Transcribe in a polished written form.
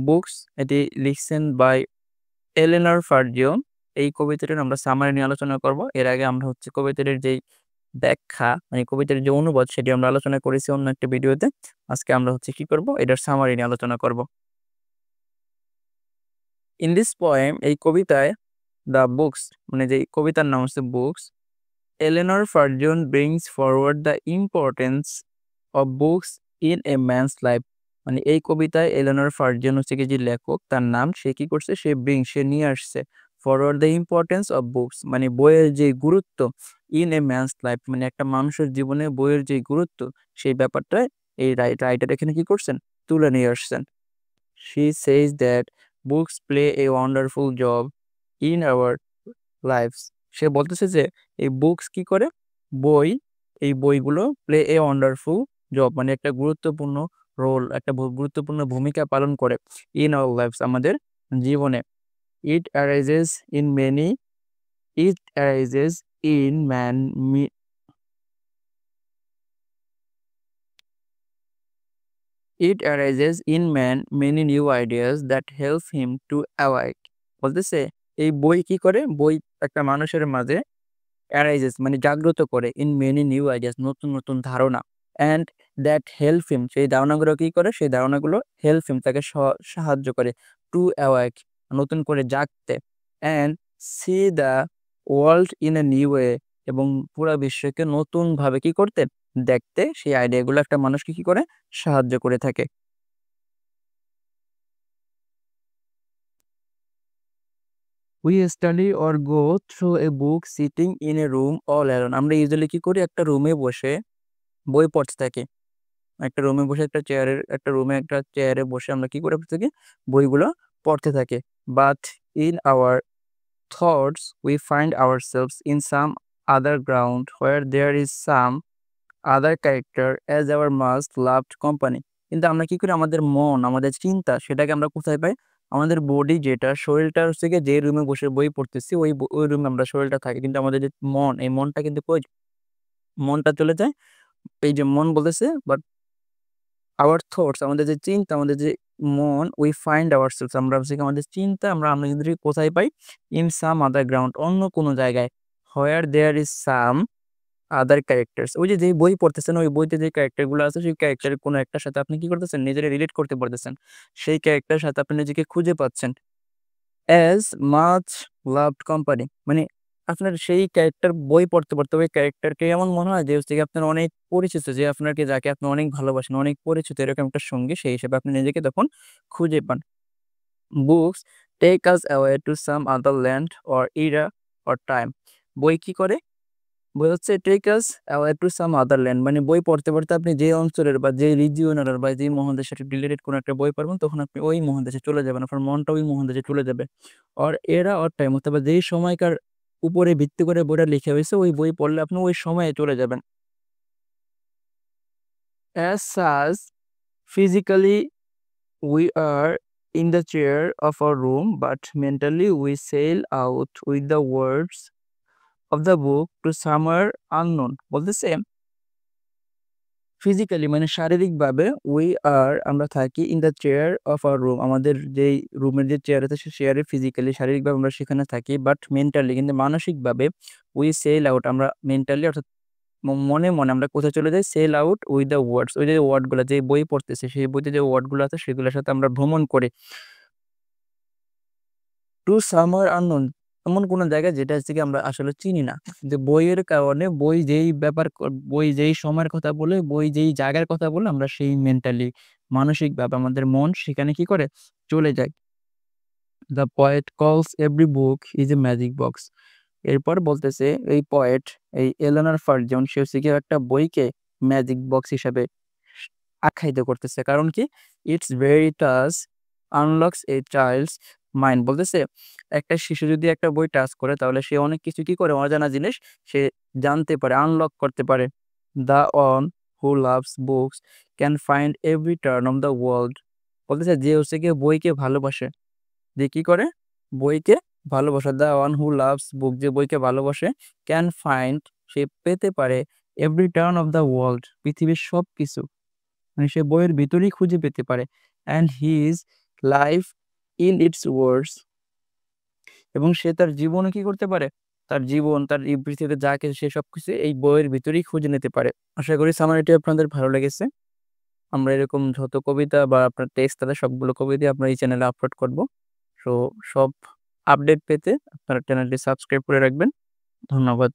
Books এটি লিখছেন by Eleanor ফার্জিওন। এই কবিতাটির আমরা সামারি নিয়ে আলোচনা করব। এর আগে আমরা হচ্ছে কবিতাটির যেই ব্যাখ্যা মানে কবিতার যে অনুবাদ সেটি আমরা আলোচনা করেছি অন্য একটা ভিডিওতে। আজকে আমরা হচ্ছে কি করব, এটার সামারি নিয়ে আলোচনা করব। ইন দিস পোয়েম, এই কবিতায় দ্য বুকস মানে যে কবিতার নাম হচ্ছে books, Eleanor Farjeon brings forward the importance of books in a man's life. মানে এই কবিতায় এলেনর ফার্জিওন হচ্ছে কি যে লেখক, তার নাম, সে কি করছে, সে নিয়ে আসছে forward the importance of books মানে বইয়ের যে গুরুত্ব, ইন এ ম্যানস লাইফ মানে একটা মানুষের জীবনে বইয়ের যে গুরুত্ব সেই ব্যাপারটা এই রাইটার এখানে কি করছেন, তুলে নিয়ে আসছেন। She says that books play a wonderful job in our lives. সে বলতেছে যে এই বুকস কি করে, বই, এই বইগুলো প্লে এ ওয়ান্ডারফুল জব মানে একটা গুরুত্বপূর্ণ রোল, একটা গুরুত্বপূর্ণ ভূমিকা পালন করে ইন আওয়ার লাইফস আমাদের জীবনে। It arises in many it arises in man It arises in man many new ideas that help him to awake. বলতেছে এই বই কি করে, বই একটা মানুষের মাঝে অ্যারাইজেস মানে জাগ্রত করে ইন মেনি নিউ আইডিয়াস নতুন নতুন ধারণা, অ্যান্ড দ্যাট হেল্প হিম সেই ধারণাগুলো কি করে, সেই ধারণাগুলো হেল্প হিম তাকে সাহায্য করে টু অ্যাওয়াক নতুন করে জাগতে, and C the world in a new way এবং পুরো বিশ্বকে নতুনভাবে কি করতে, দেখতে সেই আইডিয়াগুলো একটা মানুষকে কি করে, সাহায্য করে থাকে। We study or go through a book sitting in a room all alone. আমরা ইউজুয়ালি কি করি, একটা রুমে বসে বই পড়তে থাকি। একটা রুমে বসে একটা রুমে একটা চেয়ারে বসে আমরা কি করে থাকি, বইগুলো পড়তে থাকি। But in our thoughts we find ourselves in some other ground where there is some other character as our most loved company. কিন্তু আমরা কি করি, আমাদের মন, আমাদের চিন্তা, সেটাকে আমরা কোথায় পাই, আমাদের বডি যেটা, শরীরটা হচ্ছে গিয়ে যে রুমে বসে বই পড়তেছি ওই রুমে আমরা শরীরটা থাকি, কিন্তু আমাদের যে মন, এই মনটা কিন্তু কই, মনটা চলে যায়। এই যে মন বলতেছে বাট আওয়ার থটস আমাদের যে চিন্তা, আমাদের যে মন, উই ফাইন্ড আওয়ারসেলভস আমরা হচ্ছে গিয়ে আমাদের চিন্তা আমরা কিন্তু কোথায় পাই, ইন সাম আদার গ্রাউন্ড অন্য কোনো জায়গায়, হোয়ার there is some other characters ওই যে যেই বই পড়তেছেন ওই বইতে যে ক্যারেক্টারগুলো আছে সেই ক্যারেক্টারের কোনো একটার সাথে আপনি কি করতেছেন, নিজেরা রিলেট করতে পারতেছেন, সেই ক্যারেক্টারের সাথে আপনি নিজেকে খুঁজে পাচ্ছেন। অ্যাজ মাচ লাভড কোম্পানি মানে আপনার সেই ক্যারেক্টার বই পড়তে পড়তে ওই ক্যারেক্টারকে এমন মনে হয় যে হচ্ছে কি আপনার অনেক পরিচিত, যে আপনাকে যাকে আপনি অনেক ভালোবাসেন, অনেক পরিচিত এরকম একটা সঙ্গী, সেই হিসেবে আপনি নিজেকে তখন খুঁজে পান। Books take us away to some other land or era or time. বই কি করে, বই হচ্ছে take us away to some other land মানে বই পড়তে পড়তে আপনি যে অঞ্চলের বা যে রিজিওনাল বা যে মহাদেশের রিলেটেড কোনো একটা বই পড়বেন তখন আপনি ওই মহাদেশে চলে যাবেন, আপনার মনটা ওই মহাদেশে চলে যাবে। অর এরা অর টাইম অথবা যেই সময়কার উপরে ভিত্তি করে বইটা লিখা হয়েছে ওই বই পড়লে আপনি ওই সময়ে চলে যাবেন। As such physically we are in the chair of our room but mentally we sail out with the words of the book to summer unknown. বলতেছে ফিজিক্যালি মানে শারীরিকভাবে উই আর আমরা থাকি in the chair of our room আমাদের যেই রুমের যে chair আছে সে চেয়ারে ফিজিক্যালি শারীরিকভাবে আমরা সেখানে থাকি, বাট মেন্টালি কিন্তু মানসিকভাবে উই সেল আউট আমরা মেন্টালি অর্থাৎ মনে মনে আমরা কোথায় চলে যাই, sail out with the words ওই যে ওয়ার্ডগুলো যে বই পড়তেছে সেই বইতে যে ওয়ার্ডগুলো আছে সেগুলোর সাথে আমরা ভ্রমণ করি টু সামহার আননোন এমন কোনো জায়গায় যেটা হচ্ছে কি আমরা আসলে চিনি না। যে বইয়ের কারণে বই যেই সময়ের কথা বলে, বই যেই জায়গার কথা বলে আমরা সেই মেন্টালি মানসিকভাবে আমাদের মন সেখানে কি করে চলে যায়। দ্য পয়েট কলস every book is a magic box. এরপর বলতেছে এই পয়েট, এই এলেনার ফার্জিয়ন সে হচ্ছে কি একটা বইকে ম্যাজিক বক্স হিসাবে আখ্যায়িত করতেছে। কারণ কি, it's very touch unlocks a child's mind. বলতেছে একটা শিশু যদি একটা বই টাচ করে তাহলে সে অনেক কিছু কি করে, অজানা জিনিস সে জানতে পারে, আনলক করতে পারে। The one who loves books can find every turn off the world. বলতেছে যে হচ্ছে গিয়ে বইকে ভালোবাসে, যে কি করে, বইকে ভালোবাসে। দ্য ওয়ান হু লাভস বুক যে বইকে ভালোবাসে, ক্যান ফাইন্ড সে পেতে পারে, every turn off the world পৃথিবীর সব কিছু মানে সে বইয়ের ভিতরেই খুঁজে পেতে পারে। And he is life in its words. এবং সে তার জীবনে কি করতে পারে? তার জীবন, তার এই পৃথিবীতে যা কিছু সে সবকিছু এই বইয়ের ভিতরেই খুঁজে নিতে পারে। আশা করি সামারিটি আপনাদের ভালো লেগেছে। আমরা এরকম যত কবিতা বা আপনার টেক্সট তাদের সবগুলো কবিতাই আপনার এই চ্যানেলে আপলোড করব। সো সব আপডেট পেতে আপনারা চ্যানেলটি সাবস্ক্রাইব করে রাখবেন। ধন্যবাদ।